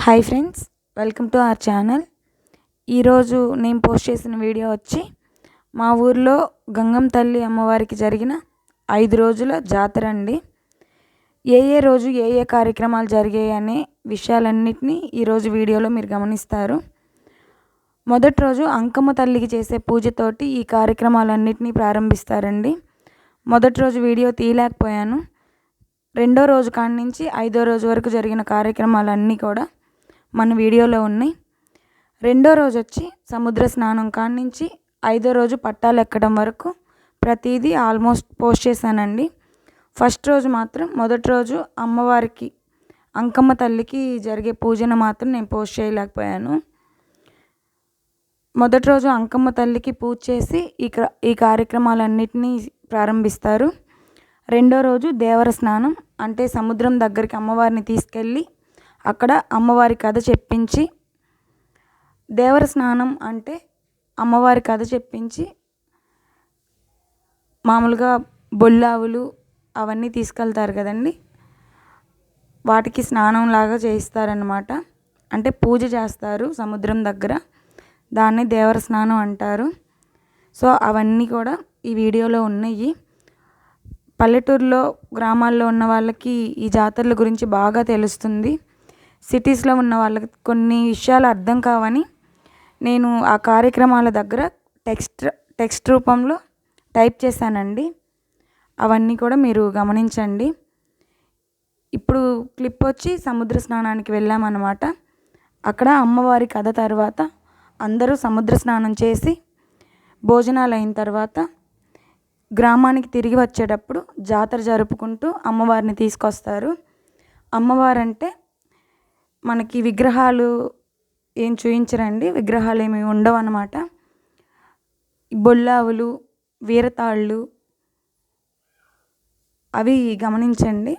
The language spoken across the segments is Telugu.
Hi friends, welcome to our channel. ఈరోజు నేను పోస్ట్ చేసిన వీడియో వచ్చి మా ఊర్లో గంగమ్మ తల్లి అమ్మవారికి జరిగిన 5 రోజుల జాతర అండి. ఏ రోజు ఏ కార్యక్రమాలు జరిగాయి అనే విషయాలన్నిటినీ ఈరోజు వీడియోలో మీరు గమనిస్తారు. మొదటి రోజు అంకమ్మ తల్లికి చేసే పూజతోటి ఈ కార్యక్రమాలన్నిటినీ ప్రారంభిస్తారండి. మొదటి రోజు వీడియో తీయలేకపోయాను. రెండో రోజు కాడి నుంచి 5వ రోజు వరకు జరిగిన కార్యక్రమాలన్నీ కూడా మన వీడియోలో ఉన్నాయి. రెండో రోజు వచ్చి సముద్ర స్నానం కాడి నుంచి 5వ రోజు పట్టాలు ఎక్కడం వరకు ప్రతిదీ ఆల్మోస్ట్ పోస్ట్ చేశానండి. ఫస్ట్ రోజు మాత్రం మొదటి రోజు అమ్మవారికి అంకమ్మ తల్లికి జరిగే పూజను మాత్రం నేను పోస్ట్ చేయలేకపోయాను. మొదటి రోజు అంకమ్మ తల్లికి పూజ చేసి ఈ కార్యక్రమాలన్నిటినీ ప్రారంభిస్తారు. రెండో రోజు దేవర స్నానం, అంటే సముద్రం దగ్గరికి అమ్మవారిని తీసుకెళ్ళి అక్కడ అమ్మవారి కథ చెప్పించి, దేవర స్నానం అంటే అమ్మవారి కథ చెప్పించి మామూలుగా బొల్లావులు అవన్నీ తీసుకెళ్తారు కదండి, వాటికి స్నానం లాగా చేయిస్తారనమాట. అంటే పూజ చేస్తారు సముద్రం దగ్గర, దాన్ని దేవర స్నానం అంటారు. సో అవన్నీ కూడా ఈ వీడియోలో ఉన్నాయి. పల్లెటూరులో గ్రామాల్లో ఉన్న వాళ్ళకి ఈ జాతరల గురించి బాగా తెలుస్తుంది. సిటీస్లో ఉన్న వాళ్ళకి కొన్ని విషయాలు అర్థం కావని నేను ఆ కార్యక్రమాల దగ్గర టెక్స్ట్ రూపంలో టైప్ చేశానండి. అవన్నీ కూడా మీరు గమనించండి. ఇప్పుడు క్లిప్ వచ్చి సముద్ర స్నానానికి వెళ్ళామన్నమాట. అక్కడ అమ్మవారి కథ తర్వాత అందరూ సముద్ర స్నానం చేసి భోజనాలు అయిన తర్వాత గ్రామానికి తిరిగి వచ్చేటప్పుడు జాతర జరుపుకుంటూ అమ్మవారిని తీసుకొస్తారు. అమ్మవారంటే మనకి విగ్రహాలు ఏం చూయించరండి, విగ్రహాలు ఏమి ఉండవు అన్నమాట. బొల్లావులు, వీరతాళ్ళు అవి గమనించండి.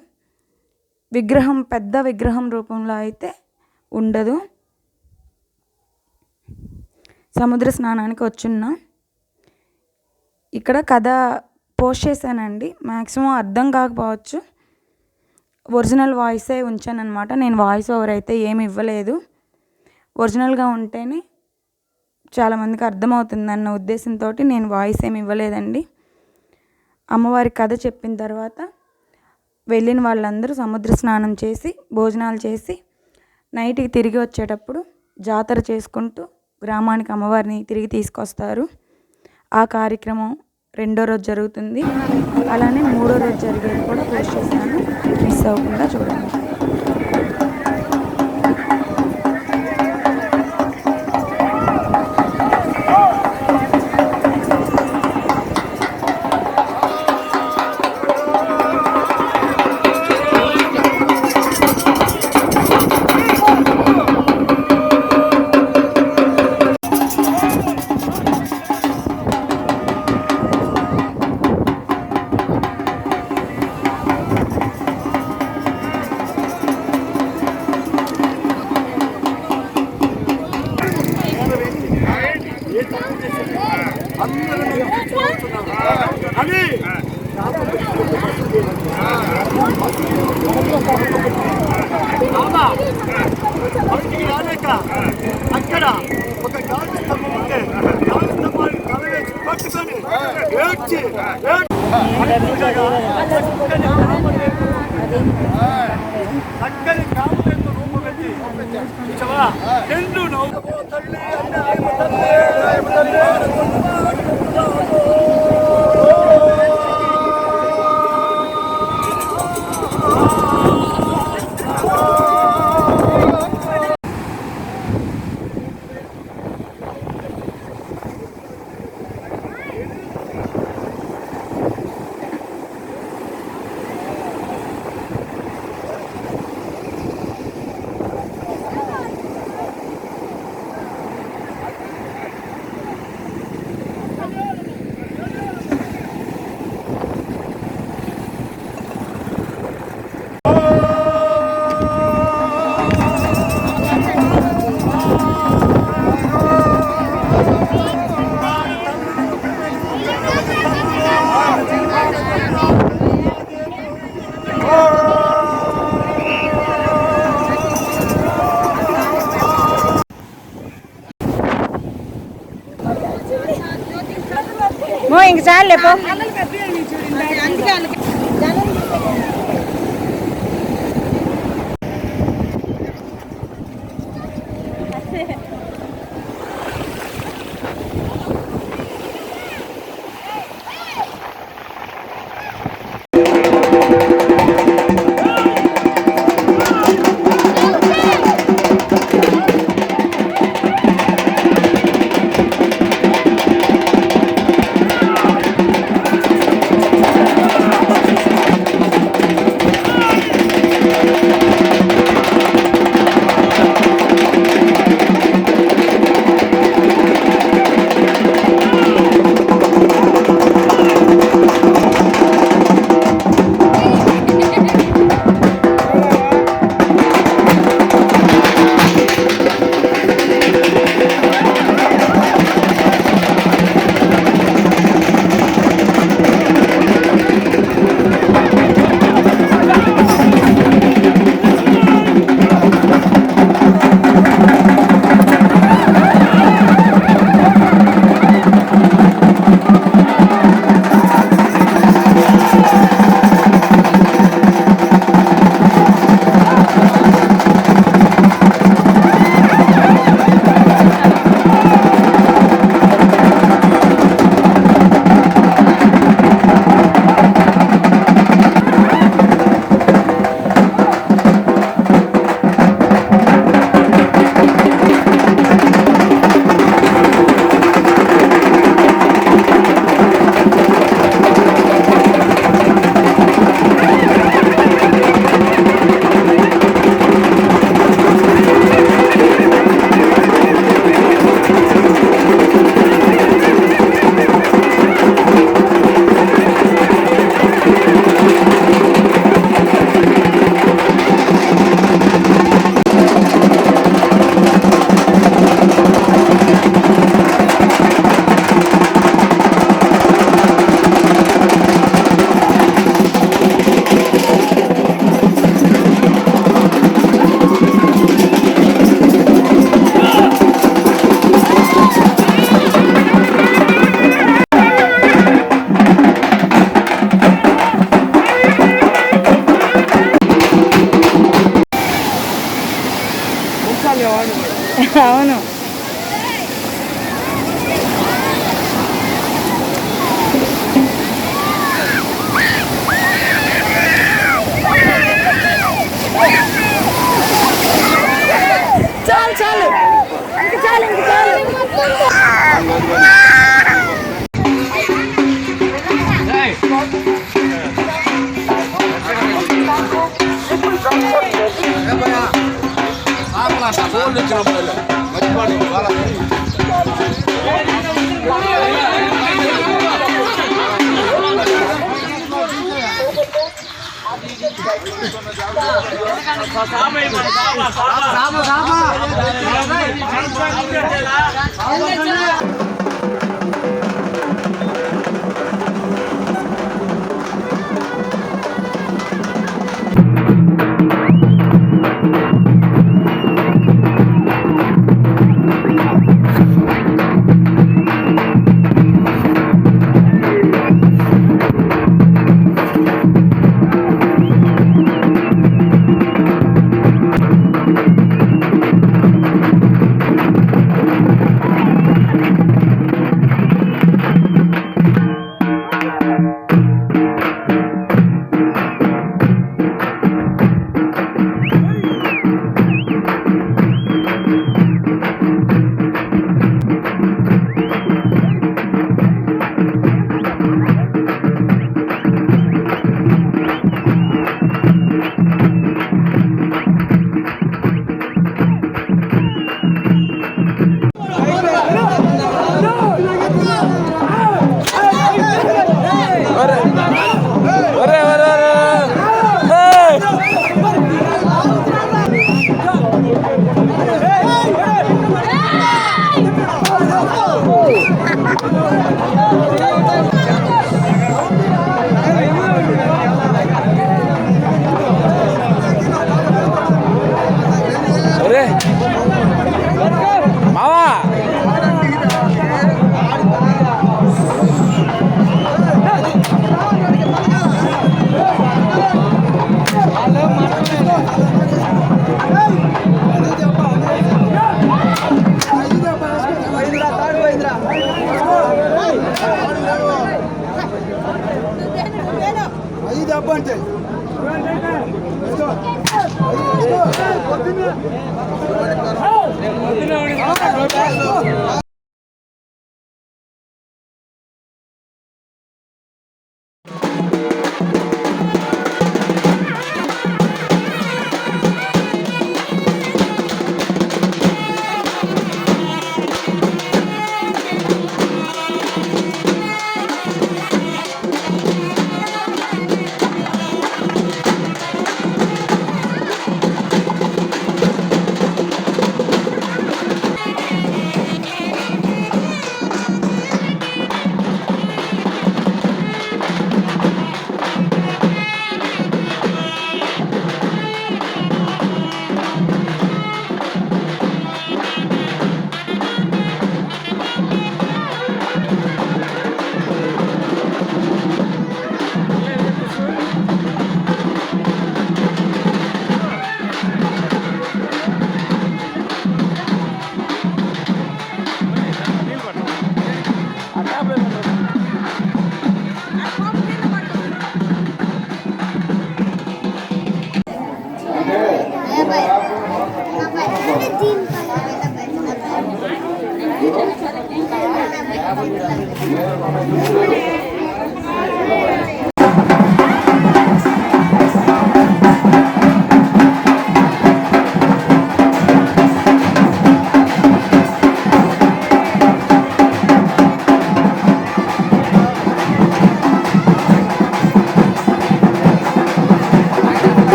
విగ్రహం పెద్ద విగ్రహం రూపంలో అయితే ఉండదు. సముద్ర స్నానానికి వచ్చున్నాం. ఇక్కడ కథ పోస్ట్ చేశానండి. మ్యాక్సిమం అర్థం కాకపోవచ్చు, ఒరిజినల్ వాయిసే ఉంచానన్నమాట. నేను వాయిస్ ఓవర్ అయితే ఏమి ఇవ్వలేదు. ఒరిజినల్గా ఉంటేనే చాలామందికి అర్థమవుతుందన్న ఉద్దేశంతో నేను వాయిస్ ఏమి ఇవ్వలేదండి. అమ్మవారి కథ చెప్పిన తర్వాత వెళ్ళిన వాళ్ళందరూ సముద్ర స్నానం చేసి భోజనాలు చేసి నైట్కి తిరిగి వచ్చేటప్పుడు జాతర చేసుకుంటూ గ్రామానికి అమ్మవారిని తిరిగి తీసుకొస్తారు. ఆ కార్యక్రమం రెండో రోజు జరుగుతుంది. అలానే మూడో రోజు జరిగేది కూడా పోస్ట్ చేశాను, మిస్ అవ్వకుండా చూడండి. అక్కడ ఒక గాలి స్తంభం ఉంటే గాలి స్తంభాన్ని తలవేసి పట్టుకొని ఏడ్చి చక్కని కామదేవ రూపం పెట్టి రెండు నవ్వు తల్లి ఇంక చాలు పో. అవును. చాలు చాలు ఇంక చాలు ఇంక చాలు.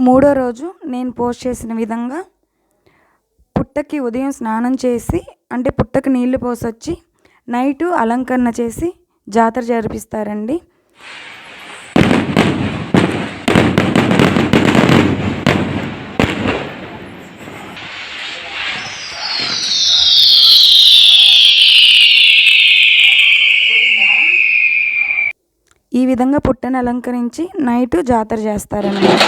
మూడో రోజు నేను పోస్ట్ చేసిన విధంగా పుట్టకి ఉదయం స్నానం చేసి అంటే పుట్టకి నీళ్లు పోసొచ్చి నైటు అలంకరణ చేసి జాతర జరిపిస్తారండి. ఈ విధంగా పుట్టను అలంకరించి నైటు జాతర చేస్తారన్నమాట.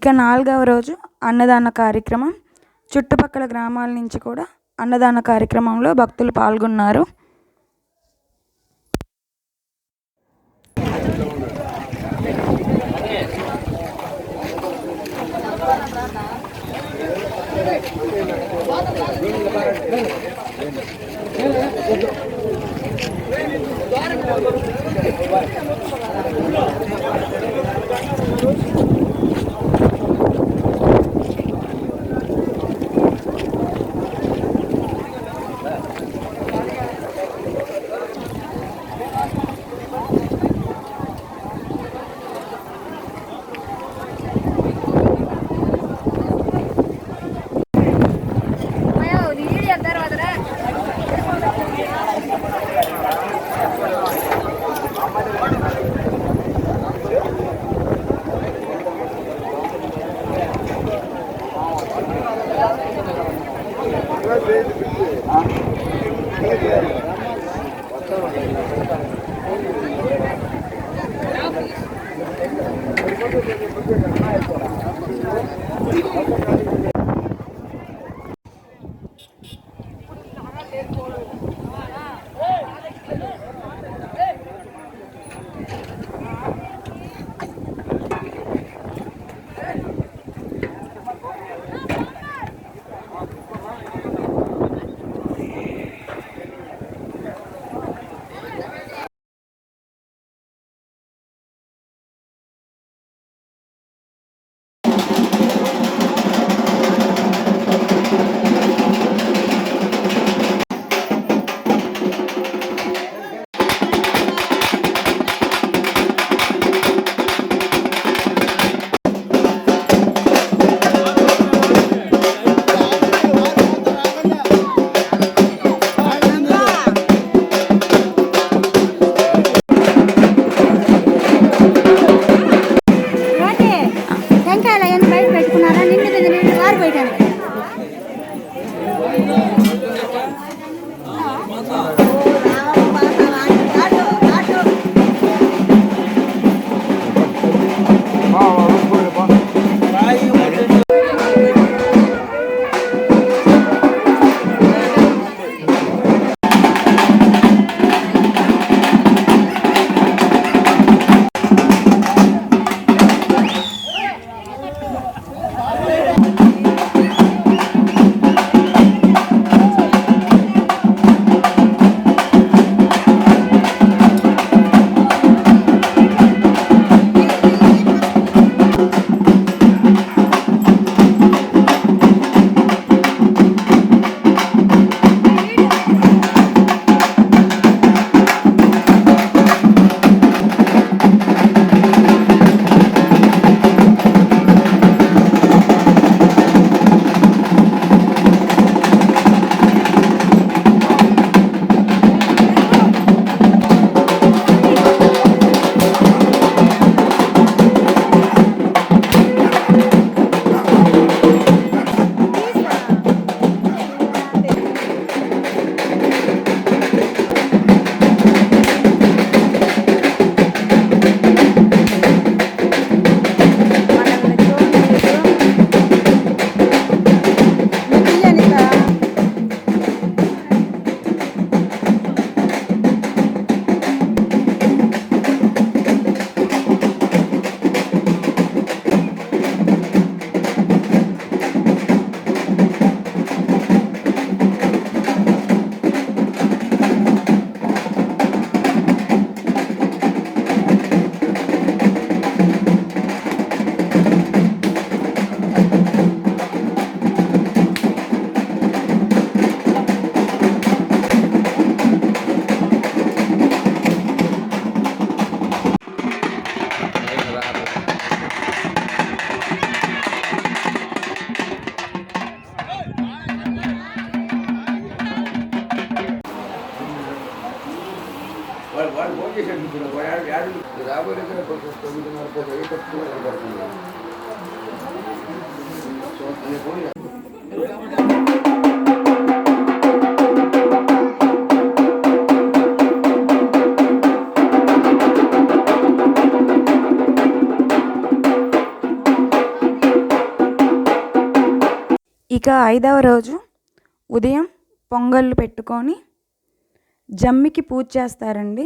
ఇక 4వ రోజు అన్నదాన కార్యక్రమం. చుట్టుపక్కల గ్రామాల నుంచి కూడా అన్నదాన కార్యక్రమంలో భక్తులు పాల్గొన్నారు. వాడు ఫోన్ చేశాడు ఇప్పుడు యాడు రాబోయే 9:30 అయ్యి తక్కువ కనబడుతుంది. సో నేను ఫోన్ ఇక 5వ రోజు ఉదయం పొంగళ్ళు పెట్టుకొని జమ్మికి పూజ చేస్తారండి.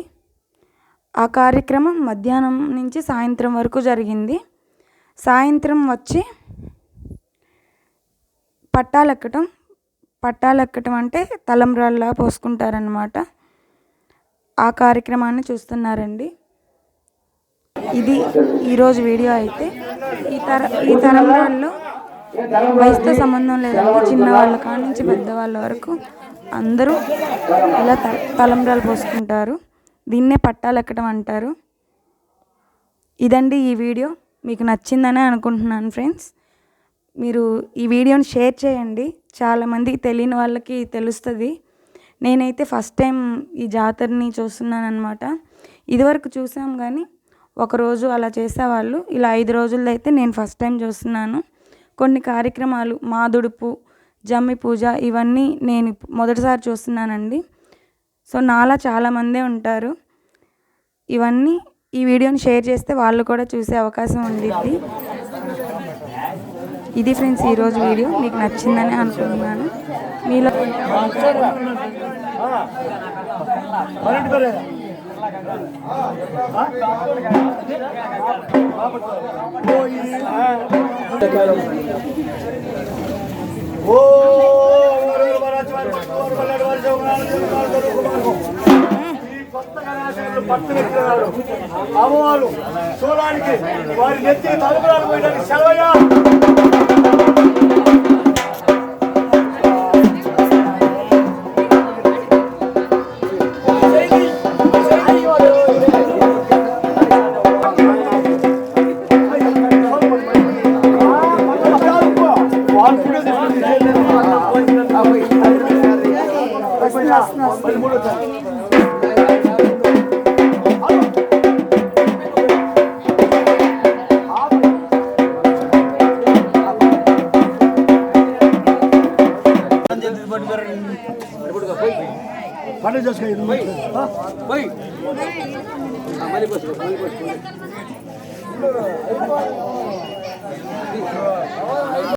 ఆ కార్యక్రమం మధ్యాహ్నం నుంచి సాయంత్రం వరకు జరిగింది. సాయంత్రం వచ్చి పట్టాలెక్కటం అంటే తలంబ్రాల్లా పోసుకుంటారనమాట. ఆ కార్యక్రమాన్ని చూస్తున్నారండి. ఇది ఈరోజు వీడియో అయితే ఈ తలంబ్రాల్లో వయసుతో సంబంధం లేదండి. చిన్నవాళ్ళ కాడి నుంచి పెద్దవాళ్ళ వరకు అందరూ ఇలా తలంబ్రాలు పోసుకుంటారు. దీన్నే పట్టాలెక్కడం అంటారు. ఇదండి ఈ వీడియో. మీకు నచ్చిందనే అనుకుంటున్నాను ఫ్రెండ్స్. మీరు ఈ వీడియోని షేర్ చేయండి, చాలామందికి తెలియని వాళ్ళకి తెలుస్తుంది. నేనైతే ఫస్ట్ టైం ఈ జాతరని చూస్తున్నాను అనమాట. ఇదివరకు చూసాం కానీ ఒకరోజు అలా చేసేవాళ్ళు. ఇలా 5 రోజుల్లో అయితే నేను ఫస్ట్ టైం చూస్తున్నాను. కొన్ని కార్యక్రమాలు మాదుడుపు, జమ్మి పూజ ఇవన్నీ నేను మొదటిసారి చూస్తున్నానండి. సో నాలా చాలామందే ఉంటారు. ఇవన్నీ ఈ వీడియోని షేర్ చేస్తే వాళ్ళు కూడా చూసే అవకాశం ఉండిద్ది. ఇది ఫ్రెండ్స్ ఈరోజు వీడియో. మీకు నచ్చిందని అనుకుంటున్నాను. మీలో అమ్మవారు చూడడానికి వారి నెత్తి తలుపురాలు పోయడానికి సెలవయ్యా. పండుగ చేసుకో